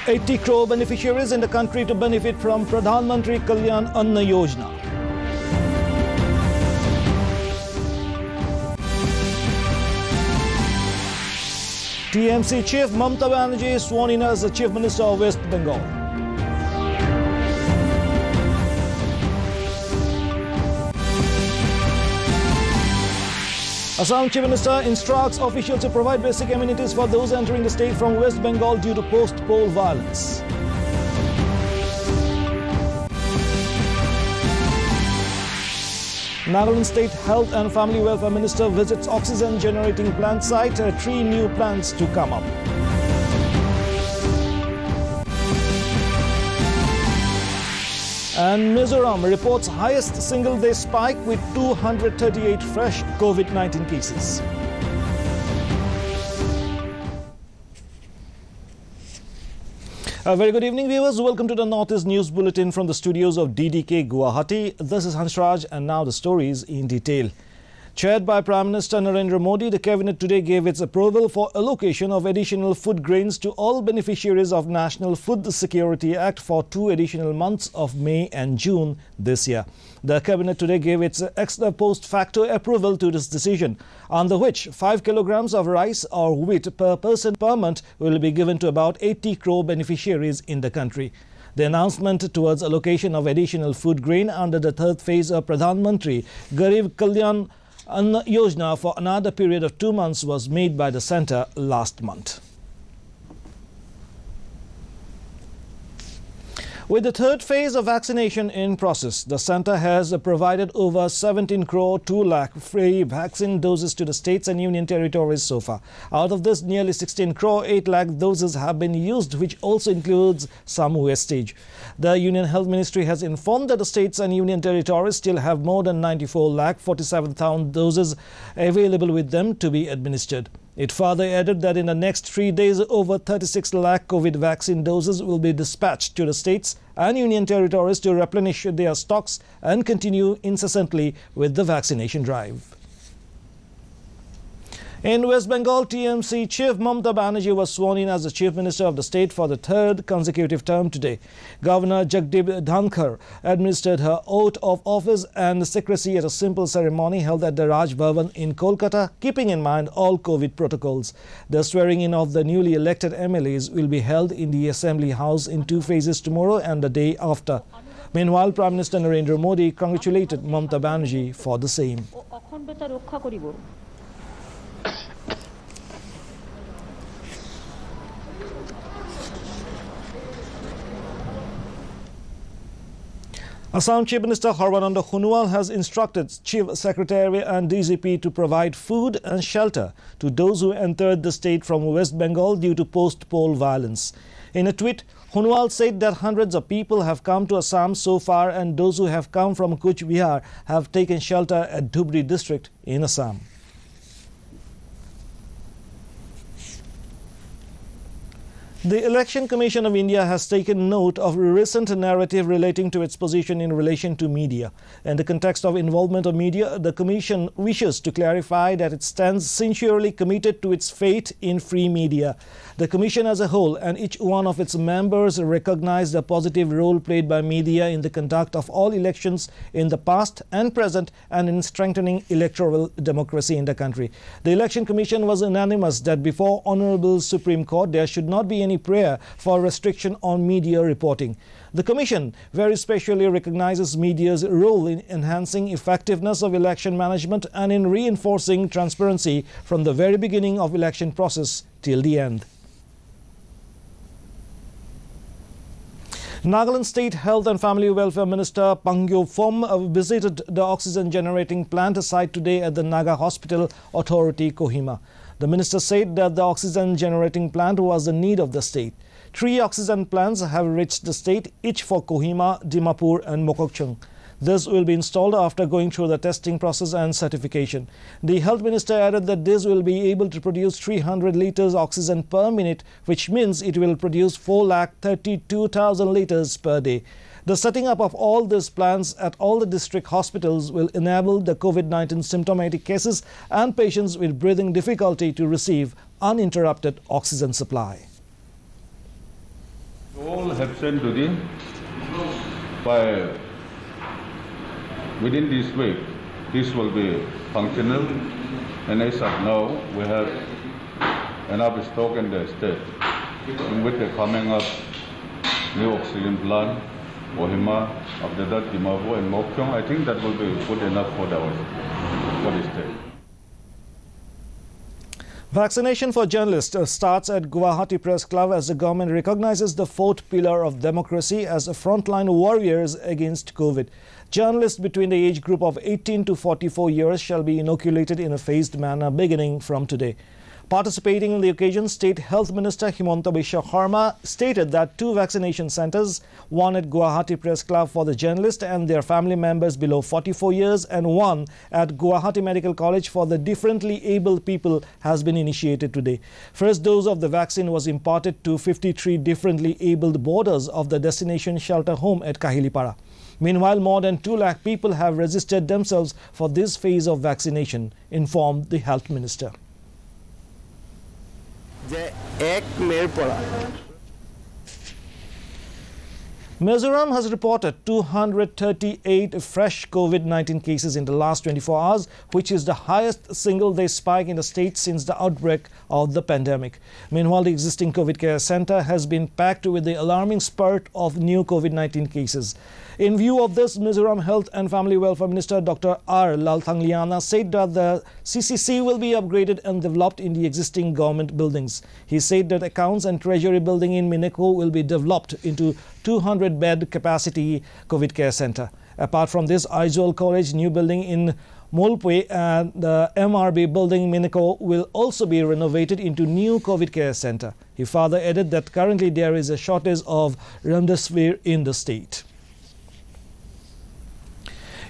80 crore beneficiaries in the country to benefit from Pradhan Mantri Kalyan Anna Yojana. TMC Chief Mamata Banerjee is sworn in as the Chief Minister of West Bengal. Assam Chief Minister instructs officials to provide basic amenities for those entering the state from West Bengal due to post-poll violence. Nagaland State Health and Family Welfare Minister visits oxygen generating plant site. 3 new plants to come up. And Mizoram reports highest single-day spike with 238 fresh COVID-19 cases. A very good evening, viewers. Welcome to the Northeast News Bulletin from the studios of DDK Guwahati. This is Hansraj, and now the stories in detail. Chaired by Prime Minister Narendra Modi, the Cabinet today gave its approval for allocation of additional food grains to all beneficiaries of National Food Security Act for 2 additional months of May and June this year. The Cabinet today gave its ex post facto approval to this decision, under which 5 kilograms of rice or wheat per person per month will be given to about 80 crore beneficiaries in the country. The announcement towards allocation of additional food grain under the third phase of Pradhan Mantri Garib Kalyan Anna Yojana for another period of 2 months was made by the centre last month. With the third phase of vaccination in process, the centre has provided over 17 crore 2 lakh free vaccine doses to the states and union territories so far. Out of this, nearly 16 crore 8 lakh doses have been used, which also includes some wastage. The Union Health Ministry has informed that the states and union territories still have more than 94 lakh 47,000 doses available with them to be administered. It further added that in the next 3 days, over 36 lakh COVID vaccine doses will be dispatched to the states and union territories to replenish their stocks and continue incessantly with the vaccination drive. In West Bengal, TMC Chief Mamata Banerjee was sworn in as the Chief Minister of the state for the 3rd consecutive term today. Governor Jagdeep Dhankar administered her oath of office and secrecy at a simple ceremony held at the Raj Bhavan in Kolkata, keeping in mind all COVID protocols. The swearing in of the newly elected MLAs will be held in the Assembly House in 2 phases tomorrow and the day after. Meanwhile, Prime Minister Narendra Modi congratulated Mamata Banerjee for the same. Assam Chief Minister Sarbananda Sonowal has instructed Chief Secretary and DGP to provide food and shelter to those who entered the state from West Bengal due to post-poll violence. In a tweet, Sonowal said that hundreds of people have come to Assam so far, and those who have come from Cooch Behar have taken shelter at Dhubri district in Assam. The Election Commission of India has taken note of a recent narrative relating to its position in relation to media. In the context of involvement of media, the Commission wishes to clarify that it stands sincerely committed to its faith in free media. The Commission as a whole and each one of its members recognize the positive role played by media in the conduct of all elections in the past and present and in strengthening electoral democracy in the country. The Election Commission was unanimous that before Honourable Supreme Court there should not be any prayer for restriction on media reporting. The Commission very specially recognizes media's role in enhancing effectiveness of election management and in reinforcing transparency from the very beginning of election process till the end. Nagaland State Health and Family Welfare Minister Pangyo Phom visited the oxygen generating plant site today at the Naga Hospital Authority, Kohima. The minister said that the oxygen generating plant was the need of the state. 3 oxygen plants have reached the state, each for Kohima, Dimapur and Mokokchung. This will be installed after going through the testing process and certification. The health minister added that this will be able to produce 300 litres oxygen per minute, which means it will produce 432,000 litres per day. The setting up of all these plants at all the district hospitals will enable the COVID-19 symptomatic cases and patients with breathing difficulty to receive uninterrupted oxygen supply. All have sent to the by within this week. This will be functional, and as of now, we have enough stock in the state. And with the coming up new oxygen plant, Ohima, after that Dimapur and Mokkyong, I think that will be good enough for the state. Vaccination for journalists starts at Guwahati Press Club as the government recognizes the fourth pillar of democracy as frontline warriors against COVID. Journalists between the age group of 18 to 44 years shall be inoculated in a phased manner beginning from today. Participating in the occasion, State Health Minister Himanta Biswa Sharma stated that 2 vaccination centres, one at Guwahati Press Club for the journalists and their family members below 44 years and one at Guwahati Medical College for the differently abled people, has been initiated today. First dose of the vaccine was imparted to 53 differently abled boarders of the destination shelter home at Kahilipara. Meanwhile, more than 2 lakh people have registered themselves for this phase of vaccination, informed the Health Minister. Mizoram has reported 238 fresh COVID-19 cases in the last 24 hours, which is the highest single-day spike in the state since the outbreak of the pandemic. Meanwhile, the existing COVID care center has been packed with the alarming spurt of new COVID-19 cases. In view of this, Mizoram Health and Family Welfare Minister Dr. R. Lalthangliana said that the CCC will be upgraded and developed in the existing government buildings. He said that accounts and treasury building in Mineko will be developed into 200-bed capacity COVID care center. Apart from this, Aizawl College new building in Molpwe and the MRB building Mineko will also be renovated into new COVID care center. He further added that currently there is a shortage of remdesivir in the state.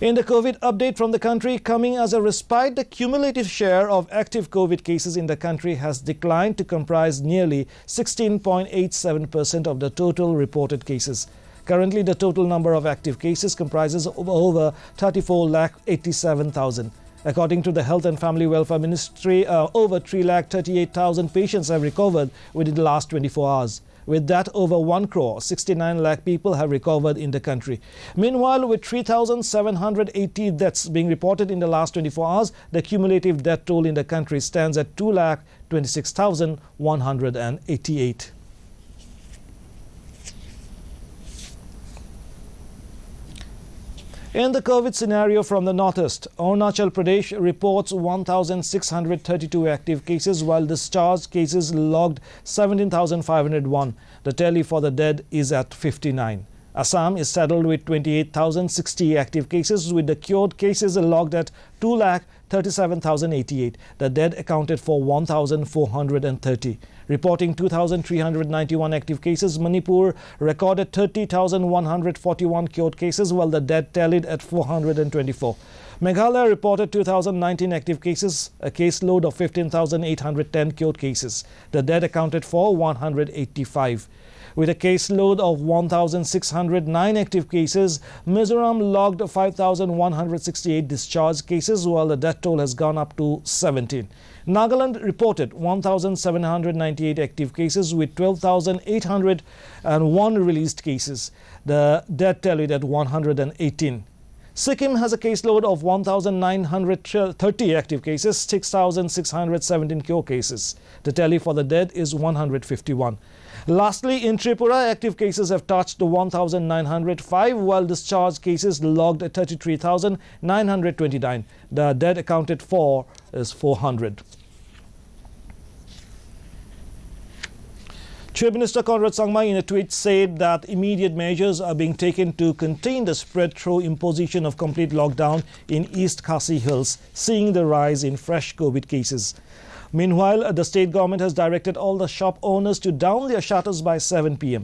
In the COVID update from the country, coming as a respite, the cumulative share of active COVID cases in the country has declined to comprise nearly 16.87% of the total reported cases. Currently, the total number of active cases comprises of over 34,87,000. According to the Health and Family Welfare Ministry, over 3,38,000 patients have recovered within the last 24 hours. With that, over 1 crore 69 lakh people have recovered in the country. Meanwhile, with 3,780 deaths being reported in the last 24 hours, the cumulative death toll in the country stands at 2,26,188. In the COVID scenario from the northeast, Arunachal Pradesh reports 1,632 active cases, while discharged cases logged 17,501. The tally for the dead is at 59. Assam is saddled with 28,060 active cases, with the cured cases logged at 2,37,088. The dead accounted for 1,430. Reporting 2,391 active cases, Manipur recorded 30,141 cured cases, while the dead tallied at 424. Meghalaya reported 2,019 active cases, a caseload of 15,810 cured cases. The dead accounted for 185. With a caseload of 1,609 active cases, Mizoram logged 5,168 discharged cases, while the death toll has gone up to 17. Nagaland reported 1,798 active cases with 12,801 released cases. The death tallied at 118. Sikkim has a caseload of 1,930 active cases, 6,617 cure cases. The tally for the dead is 151. Lastly, in Tripura, active cases have touched 1,905, while discharged cases logged at 33,929. The dead accounted for is 400. Chief Minister Conrad Sangma in a tweet said that immediate measures are being taken to contain the spread through imposition of complete lockdown in East Khasi Hills, seeing the rise in fresh COVID cases. Meanwhile, the state government has directed all the shop owners to down their shutters by 7 p.m.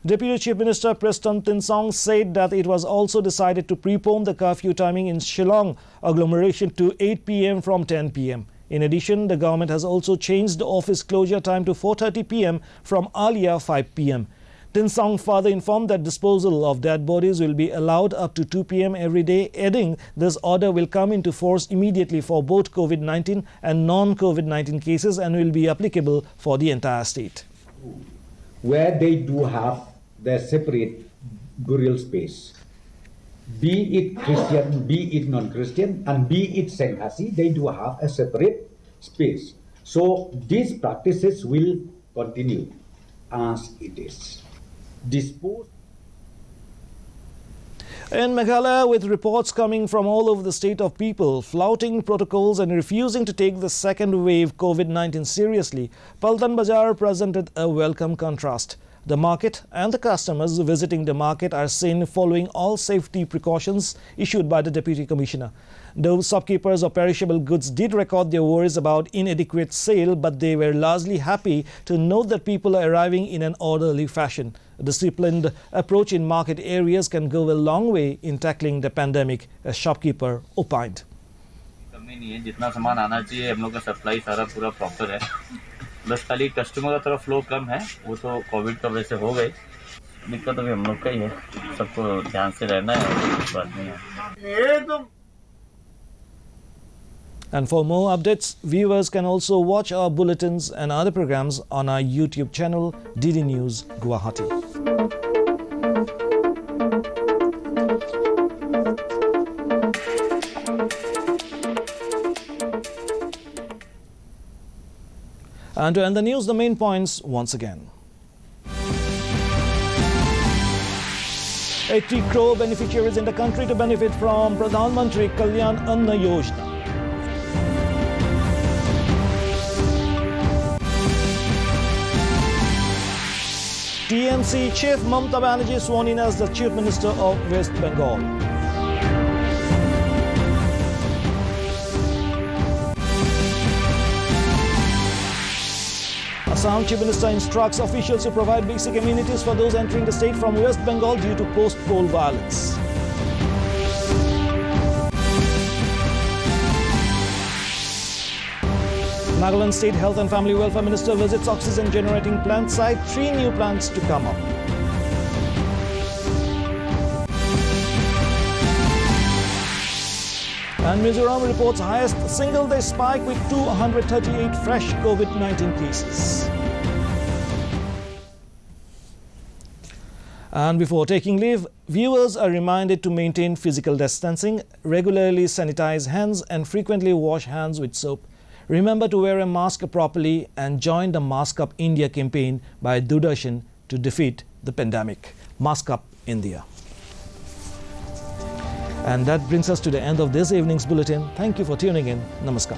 Deputy Chief Minister Preston Tinsong said that it was also decided to prepone the curfew timing in Shillong agglomeration to 8 p.m. from 10 p.m. In addition, the government has also changed the office closure time to 4:30 p.m. from earlier 5 p.m. Tinsong further informed that disposal of dead bodies will be allowed up to 2 p.m. every day, adding this order will come into force immediately for both COVID-19 and non-COVID-19 cases and will be applicable for the entire state. Where they do have their separate burial space. Be it Christian, be it non-Christian, and be it Sanghazi, they do have a separate space. So these practices will continue as it is. In Meghalaya, with reports coming from all over the state of people flouting protocols and refusing to take the second wave COVID-19 seriously, Paltan Bazaar presented a welcome contrast. The market and the customers visiting the market are seen following all safety precautions issued by the Deputy Commissioner. Those shopkeepers of perishable goods did record their worries about inadequate sale, but they were largely happy to note that people are arriving in an orderly fashion. A disciplined approach in market areas can go a long way in tackling the pandemic, a shopkeeper opined. कमी नहीं है, जितना सामान आना चाहिए हम लोग का सप्लाई सारा पूरा प्रॉपर है, बस खाली कस्टमर का थोड़ा फ्लो कम है, वो तो कोविड की वजह से हो गई। दिक्कत अभी हम लोग का ही है, सबको ध्यान से रहना है, बात नहीं है। And for more updates, viewers can also watch our bulletins and other programs on our YouTube channel, DD News Guwahati. And to end the news, the main points once again. 80 crore beneficiaries in the country to benefit from Pradhan Mantri Kalyan Anna Yojana. TMC Chief Mamata Banerjee sworn in as the Chief Minister of West Bengal. Assam Chief Minister instructs officials to provide basic amenities for those entering the state from West Bengal due to post-poll violence. Nagaland State Health and Family Welfare Minister visits oxygen generating plant site, 3 new plants to come up. And Mizoram reports highest single-day spike with 238 fresh COVID-19 cases. And before taking leave, viewers are reminded to maintain physical distancing, regularly sanitize hands and frequently wash hands with soap. Remember to wear a mask properly and join the Mask Up India campaign by Doordarshan to defeat the pandemic. Mask Up India. And that brings us to the end of this evening's bulletin. Thank you for tuning in. Namaskar.